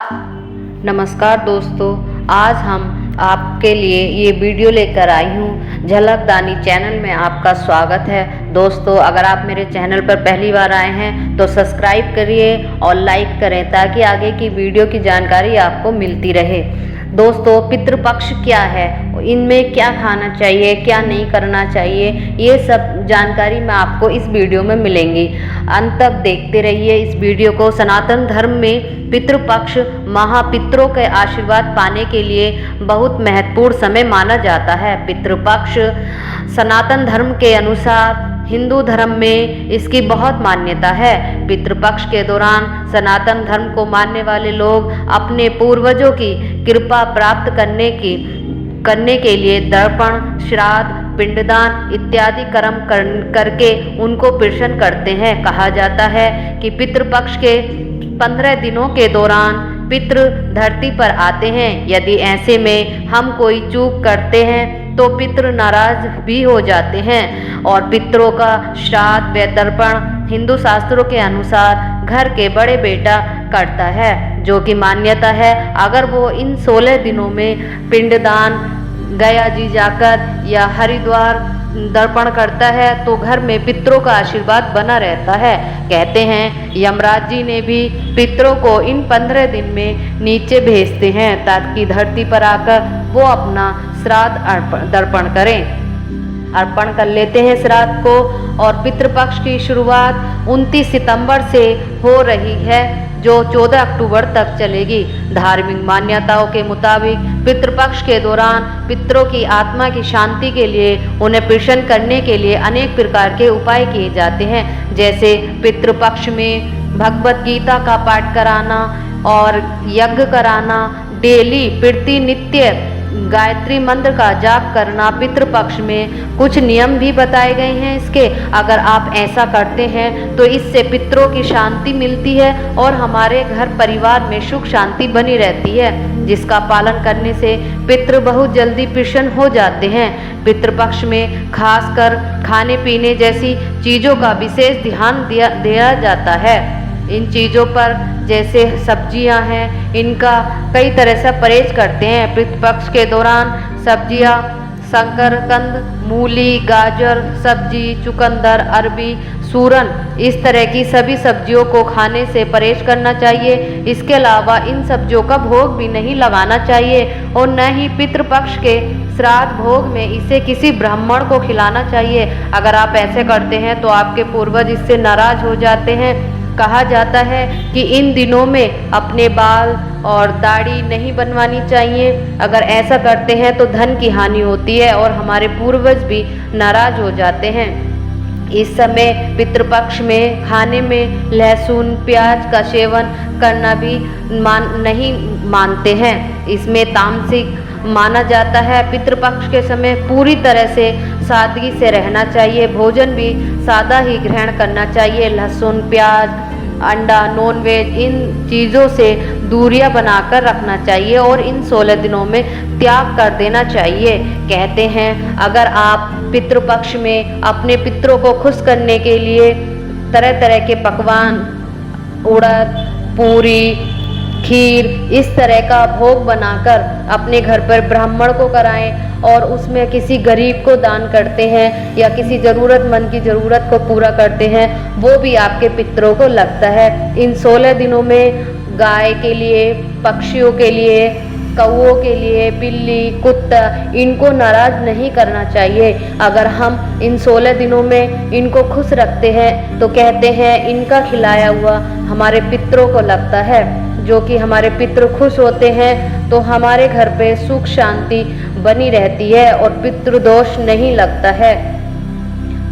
नमस्कार दोस्तों, आज हम आपके लिए ये वीडियो लेकर आई हूँ। झलकदानी चैनल में आपका स्वागत है। दोस्तों, अगर आप मेरे चैनल पर पहली बार आए हैं तो सब्सक्राइब करिए और लाइक करें ताकि आगे की वीडियो की जानकारी आपको मिलती रहे। दोस्तों, पितृपक्ष क्या है, इनमें क्या खाना चाहिए, क्या नहीं करना चाहिए, ये सब जानकारी मैं आपको इस वीडियो में मिलेंगी। अंत तक देखते रहिए इस वीडियो को। सनातन धर्म में पितृपक्ष महापितरों के आशीर्वाद पाने के लिए बहुत महत्वपूर्ण समय माना जाता है। पितृपक्ष सनातन धर्म के अनुसार हिंदू धर्म में इसकी बहुत मान्यता है। पितृपक्ष के दौरान सनातन धर्म को मानने वाले लोग अपने पूर्वजों की कृपा प्राप्त करने के लिए तर्पण, श्राद्ध, पिंडदान इत्यादि कर्म करके उनको प्रसन्न करते हैं। कहा जाता है कि पितृपक्ष के 15 दिनों के दौरान पितृ धरती पर आते हैं। यदि ऐसे में हम कोई चूक करते हैं तो पितृ नाराज भी हो जाते हैं और पितरों का श्राद्ध व तर्पण हिंदू शास्त्रों के अनुसार घर के बड़े बेटा करता है, जो कि मान्यता है। अगर वो इन 16 दिनों में पिंडदान गया जी जाकर या हरिद्वार दर्पण करता है तो घर में पितरों का आशीर्वाद बना रहता है। कहते हैं यमराज जी ने भी पितरों को इन 15 दिन में नीचे भेजते हैं ताकि धरती पर आकर वो अपना श्राद्ध दर्पण करें, अर्पण कर लेते हैं श्राद्ध को। और पितृपक्ष की शुरुआत 29 सितंबर से हो रही है, जो 14 अक्टूबर तक चलेगी। धार्मिक मान्यताओं के मुताबिक पितृपक्ष के दौरान पितरों की आत्मा की शांति के लिए उन्हें प्रसन्न करने के लिए अनेक प्रकार के उपाय किए जाते हैं। जैसे पितृपक्ष में भगवत गीता का पाठ कराना और यज्ञ कराना, डेली नित्य गायत्री मंत्र का जाप करना। पितृपक्ष में कुछ नियम भी बताए गए हैं इसके। अगर आप ऐसा करते हैं तो इससे पितरों की शांति मिलती है और हमारे घर परिवार में सुख शांति बनी रहती है, जिसका पालन करने से पितृ बहुत जल्दी प्रसन्न हो जाते हैं। पितृपक्ष में खासकर खाने पीने जैसी चीज़ों का विशेष ध्यान दिया जाता है। इन चीज़ों पर जैसे सब्जियां हैं, इनका कई तरह से परहेज करते हैं। पितृपक्ष के दौरान सब्जियां शकरकंद, मूली, गाजर सब्जी, चुकंदर, अरबी, सूरन, इस तरह की सभी सब्जियों को खाने से परहेज करना चाहिए। इसके अलावा इन सब्जियों का भोग भी नहीं लगाना चाहिए और न ही पितृपक्ष के श्राद्ध भोग में इसे किसी ब्राह्मण को खिलाना चाहिए। अगर आप ऐसे करते हैं तो आपके पूर्वज इससे नाराज हो जाते हैं। कहा जाता है कि इन दिनों में अपने बाल और दाढ़ी नहीं बनवानी चाहिए। अगर ऐसा करते हैं तो धन की हानि होती है और हमारे पूर्वज भी नाराज हो जाते हैं। इस समय पितृपक्ष में खाने में लहसुन प्याज का सेवन करना भी नहीं मानते हैं। इसमें तामसिक माना जाता है। पितृपक्ष के समय पूरी तरह से सादगी से रहना चाहिए। भोजन भी सादा ही ग्रहण करना चाहिए। लहसुन प्याज, अंडा, नॉनवेज, इन चीज़ों से दूरियां बनाकर रखना चाहिए और इन 16 दिनों में त्याग कर देना चाहिए। कहते हैं अगर आप पितृपक्ष में अपने पितरों को खुश करने के लिए तरह तरह के पकवान, उड़द, पूरी, खीर, इस तरह का भोग बनाकर अपने घर पर ब्राह्मण को कराएं और उसमें किसी गरीब को दान करते हैं या किसी ज़रूरतमंद की ज़रूरत को पूरा करते हैं, वो भी आपके पितरों को लगता है। इन 16 दिनों में गाय के लिए, पक्षियों के लिए, कौओं के लिए, बिल्ली, कुत्ता, इनको नाराज नहीं करना चाहिए। अगर हम इन 16 दिनों में इनको खुश रखते हैं तो कहते हैं इनका खिलाया हुआ हमारे पितरों को लगता है, जो कि हमारे पितृ खुश होते हैं तो हमारे घर पे सुख शांति बनी रहती है और पितृदोष नहीं लगता है।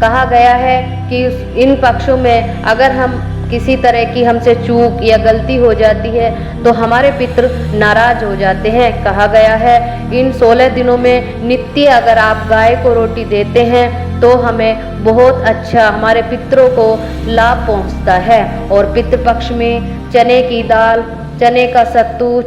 कहा गया है कि इन पक्षों में अगर हम किसी तरह की हमसे चूक या गलती हो जाती है तो हमारे पितृ नाराज हो जाते हैं। कहा गया है इन 16 दिनों में नित्य अगर आप गाय को रोटी देते हैं तो हमें बहुत अच्छा, हमारे पितरों को लाभ पहुंचता है। और पितृपक्ष में चने की दाल, चने का सत्तू,